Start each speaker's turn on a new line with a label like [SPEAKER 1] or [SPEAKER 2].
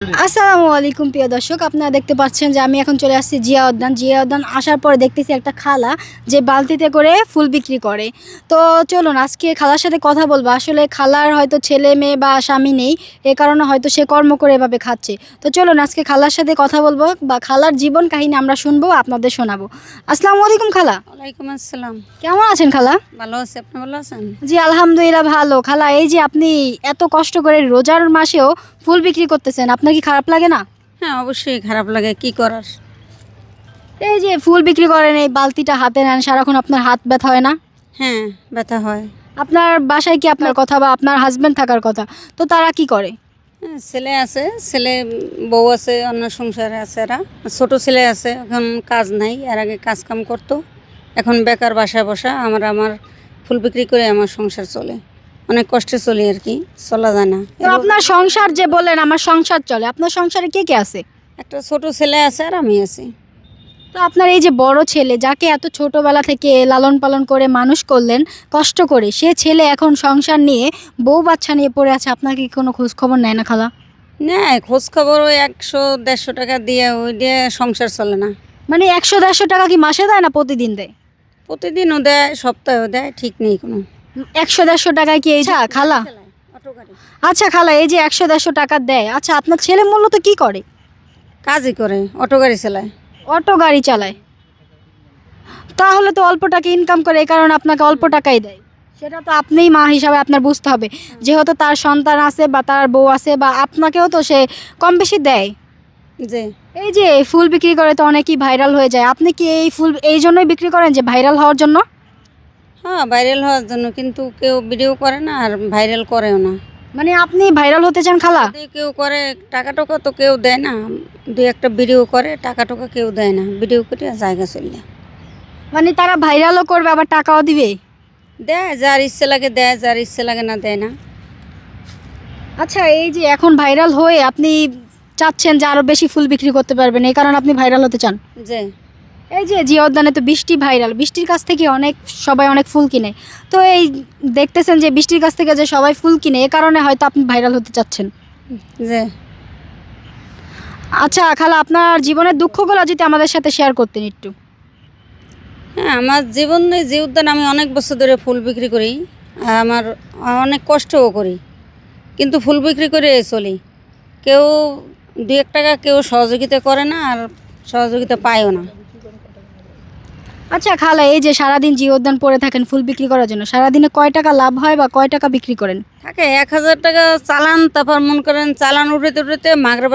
[SPEAKER 1] আসসালামু আলাইকুম প্রিয় দর্শক, আপনারা দেখতে পাচ্ছেন যে আমি এখন চলে আসছি জিয়া উদ্যান আসার পরে দেখতেছি একটা খালা যে বালতিতে করে ফুল বিক্রি করে। তো চলুন আজকে খালার সাথে কথা বলবো। আসলে খালার হয়তো ছেলে মেয়ে বা স্বামী নেই, এ কারণে হয়তো সে কর্ম করে এভাবে খাচ্ছে। তো চলুন আজকে খালার সাথে কথা বলবো বা খালার জীবন কাহিনী আমরা শুনবো, আপনাদের শোনাবো। আসসালামু আলাইকুম খালা।
[SPEAKER 2] ওয়ালাইকুম আসসালাম।
[SPEAKER 1] কেমন আছেন খালা?
[SPEAKER 2] ভালো আছি, আপনি ভালো আছেন?
[SPEAKER 1] জি আলহামদুলিল্লাহ ভালো। খালা, এই যে আপনি এত কষ্ট করে রোজার মাসেও ফুল বিক্রি করতেছেন, আপনার কি খারাপ লাগে না?
[SPEAKER 2] হ্যাঁ, অবশ্যই খারাপ লাগে, কি করার।
[SPEAKER 1] এই যে ফুল বিক্রি করেন, এই বালতিটা হাতে নেন, সারাক্ষণ আপনার হাত ব্যথা হয় না?
[SPEAKER 2] হ্যাঁ, ব্যথা হয়।
[SPEAKER 1] আপনার বাসায় কি আপনার কথা বা আপনার হাজবেন্ড থাকার কথা, তো তারা কি করে?
[SPEAKER 2] হ্যাঁ, ছেলে আছে, ছেলে বউ আছে, অন্য সংসারে আছে এরা। ছোট ছেলে আছে, এখন কাজ নাই, এর আগে কাজ কাম করতো, এখন বেকার বাসায় বসা। আমার ফুল বিক্রি করে আমার সংসার চলে, অনেক কষ্টে চলি আর কি, চলা যায় না।
[SPEAKER 1] তো আপনার সংসার যে বললেন আমার সংসার চলে, আপনার সংসারে কে কে আছে?
[SPEAKER 2] একটা ছোট ছেলে আছে আর আমি আছি।
[SPEAKER 1] তো আপনার এই যে বড় ছেলে, যাকে এত ছোটবেলা থেকে লালন পালন করে মানুষ করলেন কষ্ট করে, সে ছেলে এখন সংসার নিয়ে বউ বাচ্চা নিয়ে পড়ে আছে, আপনাকে কি কোনো খোঁজ খবর নেয় না খালা?
[SPEAKER 2] নেয় খোঁজ খবর, ওই 100-150 টাকা দিয়ে ওই দিয়ে সংসার চলে না।
[SPEAKER 1] মানে 100-150 টাকা কি মাসে দেয় না প্রতিদিন দেয়?
[SPEAKER 2] প্রতিদিনও দেয়, সপ্তাহেও দেয়, ঠিক নেই কোনো।
[SPEAKER 1] 100-150 টাকায় কি এই যে খালা?
[SPEAKER 2] অটো গাড়ি
[SPEAKER 1] আচ্ছা খালা, এই যে 100-150 টাকা দেয়, আচ্ছা আপনার ছেলে মূলত কি করে?
[SPEAKER 2] কাজই করে, অটো গাড়ি চালায়।
[SPEAKER 1] অটো গাড়ি চালায়? তাহলে তো অল্প টাকা ইনকাম করে, এই কারণে আপনাকে অল্প টাকাই দেয়। সেটা তো আপনিই মা হিসাবে আপনার বুঝতে হবে, যেহেতু তার সন্তান আছে বা তার বউ আছে, বা আপনাকেও তো সে কম বেশি দেয়।
[SPEAKER 2] যে
[SPEAKER 1] এই যে ফুল বিক্রি করে তো অনেকেই ভাইরাল হয়ে যায়, আপনি কি এই ফুল এই জন্যই বিক্রি করেন যে ভাইরাল হওয়ার জন্য?
[SPEAKER 2] হ্যাঁ, ভাইরাল হওয়ার জন্য, কিন্তু কেউ ভিডিও করে না আর ভাইরাল করেও না।
[SPEAKER 1] মানে আপনি ভাইরাল হতে চান খালা?
[SPEAKER 2] যদি কেউ করে, টাকা টোকা তো কেউ দেয় না। দুই একটা ভিডিও করে, টাকা টোকা কেউ দেয় না, ভিডিও করে জায়গা চললে
[SPEAKER 1] মানে তারা ভাইরালও করবে আবার টাকাও দিবে?
[SPEAKER 2] দেয়, যার ইচ্ছে লাগে দেয়, যার ইচ্ছে লাগে না দেয় না।
[SPEAKER 1] আচ্ছা, এই যে এখন ভাইরাল হয়ে আপনি চাচ্ছেন যে আরো বেশি ফুল বিক্রি করতে পারবেন, এই কারণে আপনি ভাইরাল হতে চান?
[SPEAKER 2] যে
[SPEAKER 1] এই যে জিয়া উদ্যানে তো বৃষ্টি ভাইরাল, বৃষ্টির কাছ থেকে সবাই অনেক ফুল কিনে, তো এই দেখতেছেন যে বৃষ্টির কাছ থেকে যে সবাই ফুল কিনে, এ কারণে হয়তো আপনি ভাইরাল হতে চাচ্ছেন।
[SPEAKER 2] যে
[SPEAKER 1] আচ্ছা খালা, আপনার জীবনের দুঃখগুলো যদি আমাদের সাথে শেয়ার করতেন একটু।
[SPEAKER 2] হ্যাঁ, আমার জীবনে যে উদ্যান, আমি অনেক বছর ধরে ফুল বিক্রি করি, আর আমার অনেক কষ্টও করি, কিন্তু ফুল বিক্রি করে চলি। কেউ 2-1 টাকা কেউ সহযোগিতা করে না, আর সহযোগিতা পায়ও না।
[SPEAKER 1] আচ্ছা খালা, এই যে সারাদিন জিয়া উদ্যান পড়ে থাকেন ফুল বিক্রি করার জন্য, সারাদিনে কয় টাকা লাভ হয় বা কয় টাকা বিক্রি করেন?
[SPEAKER 2] থাকে 1000 টাকা চালান, তারপর মনে করেন চালান উঠতে উঠতে মাগরিব